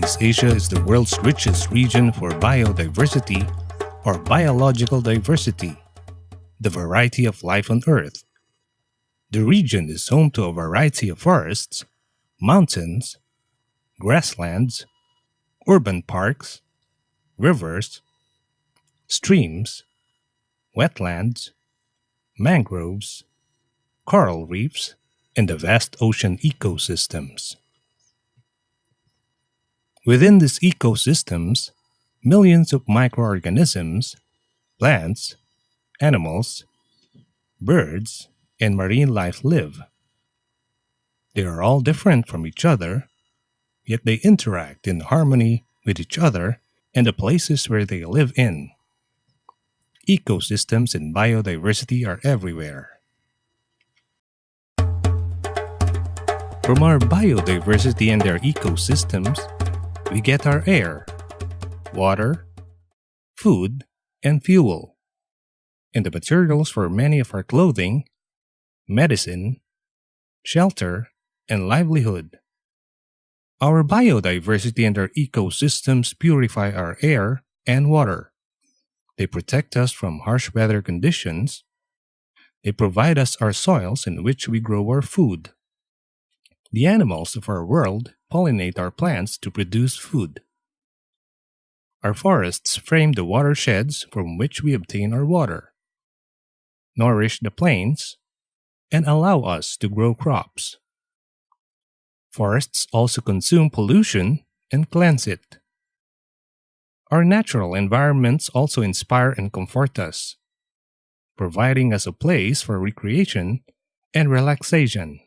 Southeast Asia is the world's richest region for biodiversity or biological diversity, the variety of life on Earth. The region is home to a variety of forests, mountains, grasslands, urban parks, rivers, streams, wetlands, mangroves, coral reefs, and the vast ocean ecosystems. Within these ecosystems, millions of microorganisms, plants, animals, birds, and marine life live. They are all different from each other, yet they interact in harmony with each other and the places where they live in. Ecosystems and biodiversity are everywhere. From our biodiversity and their ecosystems, we get our air, water, food, and fuel, and the materials for many of our clothing, medicine, shelter, and livelihood. Our biodiversity and our ecosystems purify our air and water. They protect us from harsh weather conditions. They provide us our soils in which we grow our food. The animals of our world pollinate our plants to produce food. Our forests frame the watersheds from which we obtain our water, nourish the plains, and allow us to grow crops. Forests also consume pollution and cleanse it. Our natural environments also inspire and comfort us, providing us a place for recreation and relaxation.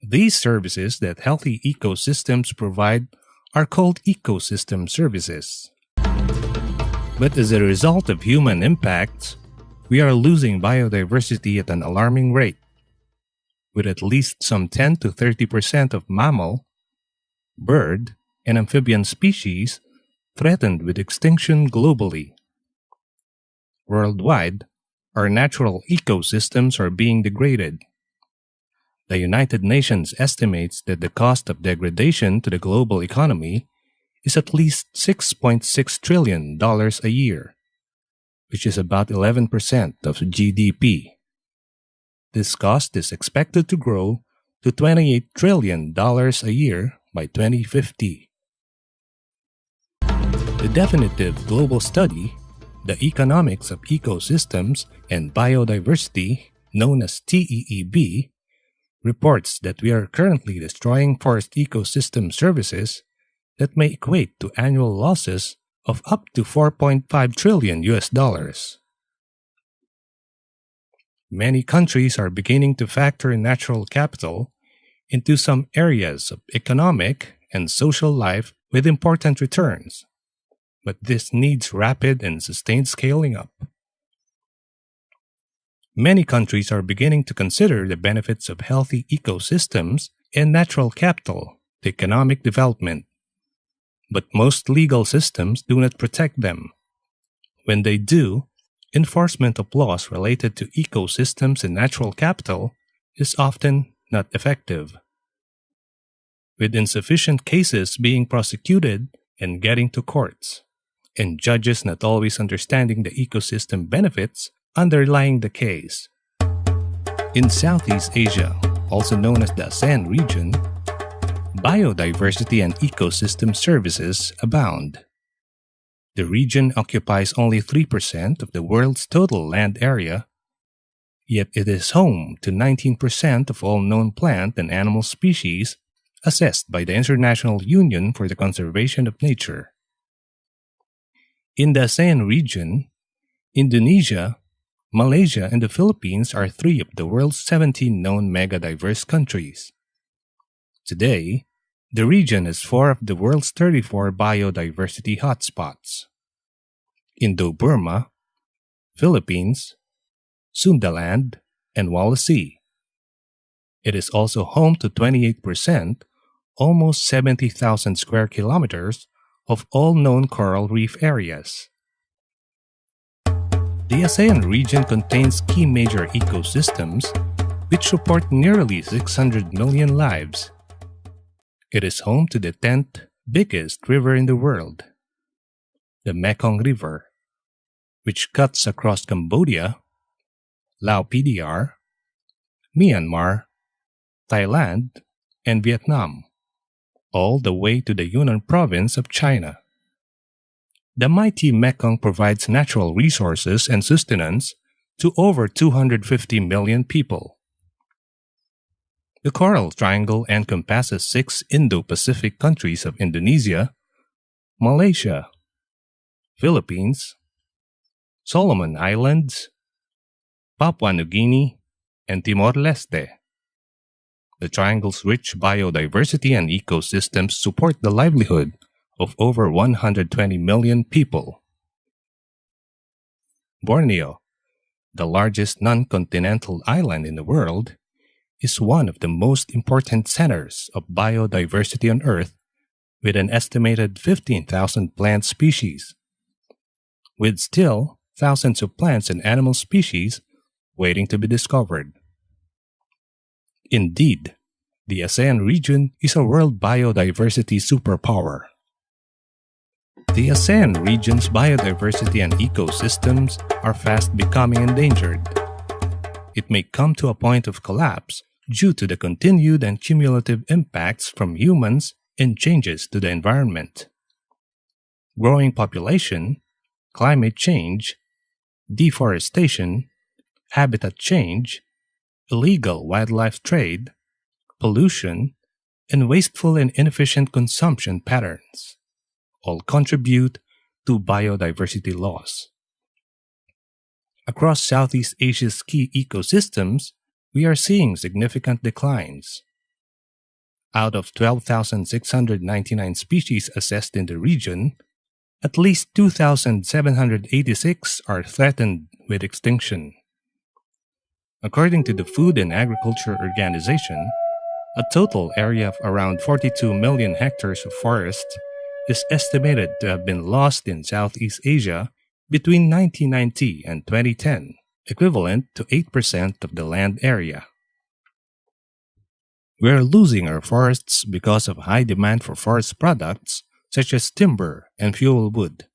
These services that healthy ecosystems provide are called ecosystem services. But as a result of human impacts, we are losing biodiversity at an alarming rate, with at least some 10 to 30% of mammal, bird, and amphibian species threatened with extinction globally. Worldwide, our natural ecosystems are being degraded. The United Nations estimates that the cost of degradation to the global economy is at least $6.6 trillion a year, which is about 11% of GDP. This cost is expected to grow to $28 trillion a year by 2050. The definitive global study, The Economics of Ecosystems and Biodiversity, known as TEEB, reports that we are currently destroying forest ecosystem services that may equate to annual losses of up to $4.5 trillion. Many countries are beginning to factor natural capital into some areas of economic and social life with important returns, but this needs rapid and sustained scaling up. Many countries are beginning to consider the benefits of healthy ecosystems and natural capital to economic development, but most legal systems do not protect them. When they do, enforcement of laws related to ecosystems and natural capital is often not effective. With insufficient cases being prosecuted and getting to courts, and judges not always understanding the ecosystem benefits underlying the case. In Southeast Asia, also known as the ASEAN region, biodiversity and ecosystem services abound. The region occupies only 3% of the world's total land area, yet it is home to 19% of all known plant and animal species assessed by the International Union for the Conservation of Nature. In the ASEAN region, Indonesia, Malaysia, and the Philippines are 3 of the world's 17 known mega-diverse countries. Today, the region has 4 of the world's 34 biodiversity hotspots: Indo-Burma, Philippines, Sundaland, and Wallasey. It is also home to 28%, almost 70,000 square kilometers, of all known coral reef areas. The ASEAN region contains key major ecosystems which support nearly 600 million lives. It is home to the 10th biggest river in the world, the Mekong River, which cuts across Cambodia, Lao PDR, Myanmar, Thailand, and Vietnam, all the way to the Yunnan province of China. The mighty Mekong provides natural resources and sustenance to over 250 million people. The Coral Triangle encompasses 6 Indo-Pacific countries of Indonesia, Malaysia, Philippines, Solomon Islands, Papua New Guinea, and Timor-Leste. The triangle's rich biodiversity and ecosystems support the livelihood of over 120 million people. Borneo, the largest non-continental island in the world, is one of the most important centers of biodiversity on Earth, with an estimated 15,000 plant species, with still thousands of plants and animal species waiting to be discovered. Indeed, the ASEAN region is a world biodiversity superpower. The ASEAN region's biodiversity and ecosystems are fast becoming endangered. It may come to a point of collapse due to the continued and cumulative impacts from humans and changes to the environment. Growing population, climate change, deforestation, habitat change, illegal wildlife trade, pollution, and wasteful and inefficient consumption patterns all contribute to biodiversity loss. Across Southeast Asia's key ecosystems, we are seeing significant declines. Out of 12,699 species assessed in the region, at least 2,786 are threatened with extinction. According to the Food and Agriculture Organization, a total area of around 42 million hectares of forests is estimated to have been lost in Southeast Asia between 1990 and 2010, equivalent to 8% of the land area. We are losing our forests because of high demand for forest products such as timber and fuel wood,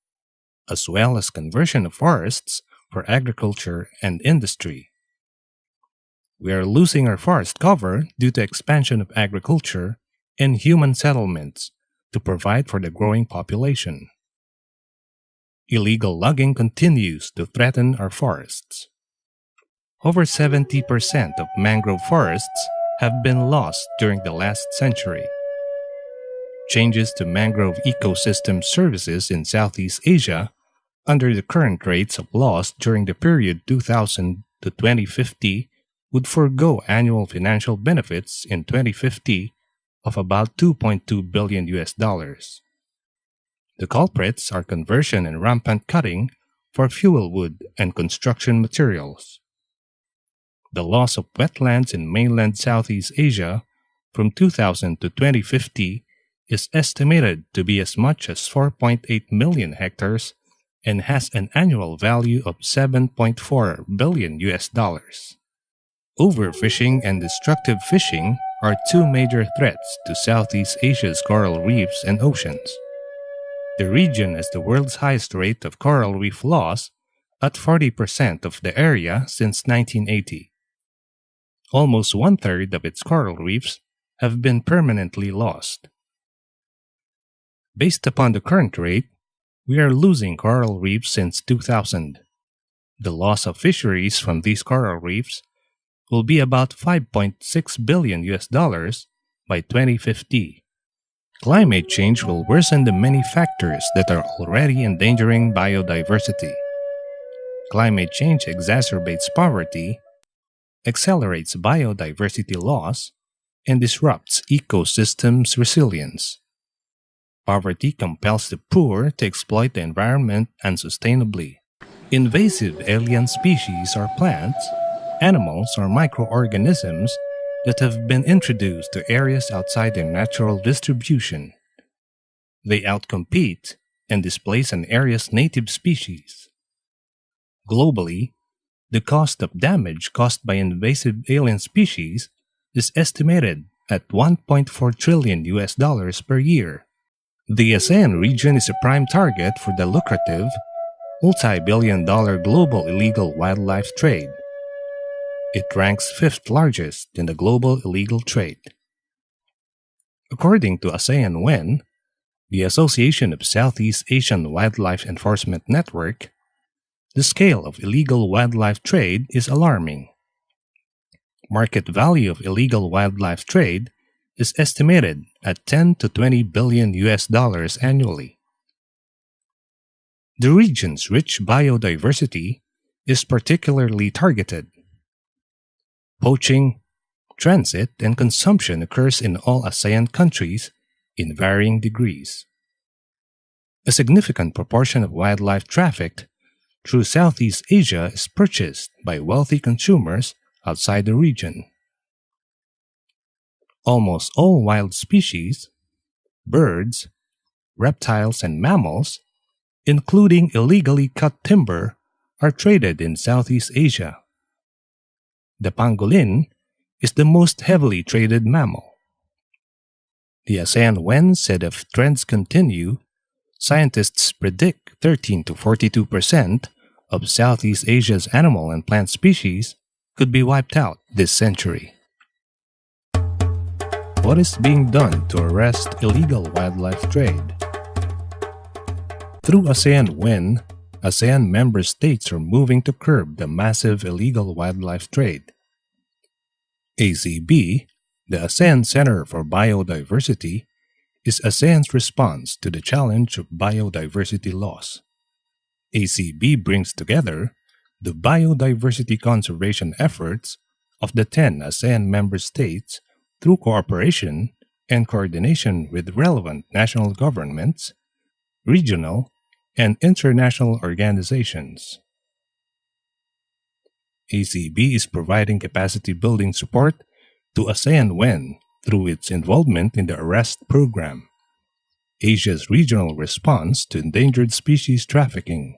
as well as conversion of forests for agriculture and industry. We are losing our forest cover due to expansion of agriculture and human settlements to provide for the growing population. Illegal logging continues to threaten our forests. Over 70% of mangrove forests have been lost during the last century. Changes to mangrove ecosystem services in Southeast Asia under the current rates of loss during the period 2000 to 2050 would forego annual financial benefits in 2050 of about $2.2 billion. The culprits are conversion and rampant cutting for fuel wood and construction materials. The loss of wetlands in mainland Southeast Asia from 2000 to 2050 is estimated to be as much as 4.8 million hectares and has an annual value of $7.4 billion. Overfishing and destructive fishing are 2 major threats to Southeast Asia's coral reefs and oceans. The region has the world's highest rate of coral reef loss at 40% of the area since 1980. Almost 1/3 of its coral reefs have been permanently lost. Based upon the current rate, we are losing coral reefs since 2000. The loss of fisheries from these coral reefs will be about $5.6 billion by 2050. Climate change will worsen the many factors that are already endangering biodiversity. Climate change exacerbates poverty, accelerates biodiversity loss, and disrupts ecosystems' resilience. Poverty compels the poor to exploit the environment unsustainably. Invasive alien species are plants, animals, or microorganisms that have been introduced to areas outside their natural distribution. They outcompete and displace an area's native species. Globally, the cost of damage caused by invasive alien species is estimated at $1.4 trillion per year. The ASEAN region is a prime target for the lucrative, multi-billion-dollar global illegal wildlife trade. It ranks fifth largest in the global illegal trade. According to ASEAN WEN, the Association of Southeast Asian Wildlife Enforcement Network, the scale of illegal wildlife trade is alarming. Market value of illegal wildlife trade is estimated at 10 to 20 billion US dollars annually. The region's rich biodiversity is particularly targeted. Poaching, transit, and consumption occurs in all ASEAN countries in varying degrees. A significant proportion of wildlife trafficked through Southeast Asia is purchased by wealthy consumers outside the region. Almost all wild species, birds, reptiles, and mammals, including illegally cut timber, are traded in Southeast Asia. The pangolin is the most heavily traded mammal. The ASEAN WEN said if trends continue, scientists predict 13 to 42% of Southeast Asia's animal and plant species could be wiped out this century. What is being done to arrest illegal wildlife trade? Through ASEAN WEN, ASEAN member states are moving to curb the massive illegal wildlife trade. ACB, the ASEAN Center for Biodiversity, is ASEAN's response to the challenge of biodiversity loss. ACB brings together the biodiversity conservation efforts of the 10 ASEAN member states through cooperation and coordination with relevant national governments, regional, and international organizations. ACB is providing capacity building support to ASEAN WEN through its involvement in the ARREST program, Asia's regional response to endangered species trafficking,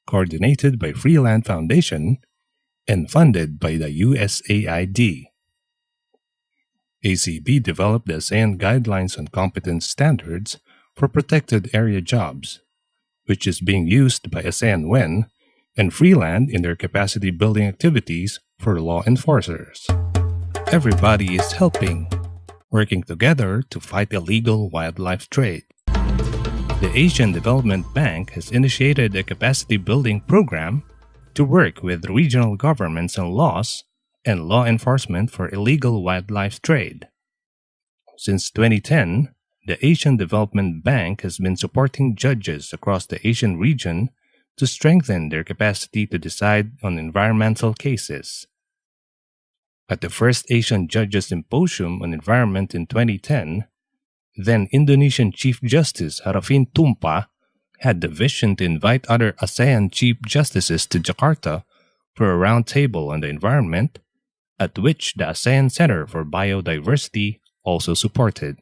coordinated by Freeland Foundation and funded by the USAID. ACB developed the ASEAN Guidelines on Competence Standards for Protected Area Jobs, which is being used by ASEAN WEN and Freeland in their capacity building activities for law enforcers. Everybody is helping, working together to fight illegal wildlife trade. The Asian Development Bank has initiated a capacity building program to work with regional governments on laws and law enforcement for illegal wildlife trade. Since 2010, the Asian Development Bank has been supporting judges across the Asian region to strengthen their capacity to decide on environmental cases. At the first Asian Judges Symposium on Environment in 2010, then Indonesian Chief Justice Arifin Tumpah had the vision to invite other ASEAN Chief Justices to Jakarta for a roundtable on the environment, at which the ASEAN Center for Biodiversity also supported.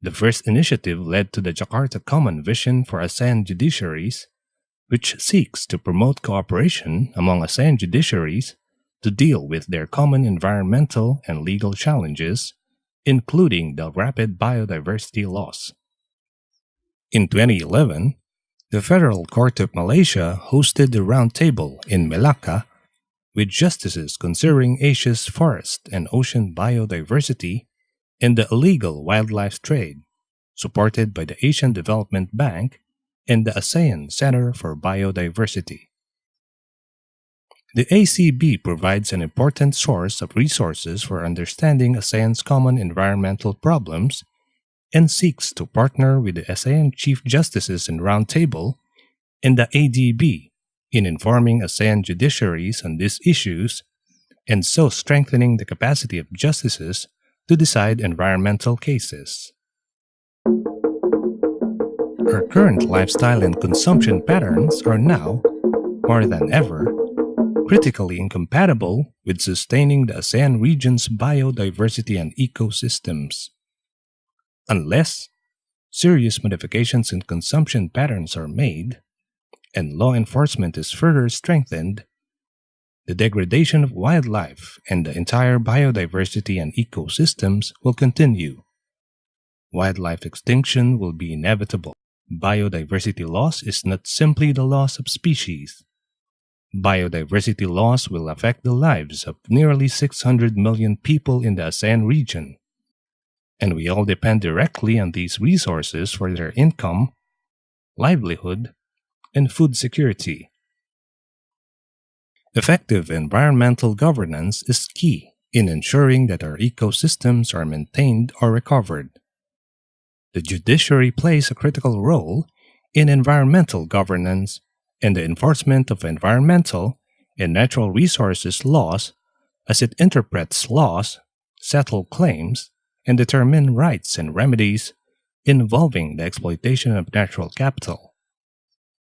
The first initiative led to the Jakarta Common Vision for ASEAN Judiciaries, which seeks to promote cooperation among ASEAN judiciaries to deal with their common environmental and legal challenges, including the rapid biodiversity loss. In 2011, the Federal Court of Malaysia hosted the roundtable in Melaka with justices considering Asia's forest and ocean biodiversity and the illegal wildlife trade, supported by the Asian Development Bank and the ASEAN Center for Biodiversity. The ACB provides an important source of resources for understanding ASEAN's common environmental problems and seeks to partner with the ASEAN Chief Justices and Roundtable and the ADB in informing ASEAN judiciaries on these issues and so strengthening the capacity of justices to decide environmental cases. Our current lifestyle and consumption patterns are now, more than ever, critically incompatible with sustaining the ASEAN region's biodiversity and ecosystems. Unless serious modifications in consumption patterns are made and law enforcement is further strengthened, the degradation of wildlife and the entire biodiversity and ecosystems will continue. Wildlife extinction will be inevitable. Biodiversity loss is not simply the loss of species. Biodiversity loss will affect the lives of nearly 600 million people in the ASEAN region, and we all depend directly on these resources for their income, livelihood, and food security. Effective environmental governance is key in ensuring that our ecosystems are maintained or recovered. The judiciary plays a critical role in environmental governance and the enforcement of environmental and natural resources laws as it interprets laws, settles claims, and determines rights and remedies involving the exploitation of natural capital,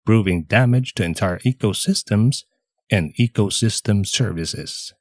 proving damage to entire ecosystems and ecosystem services.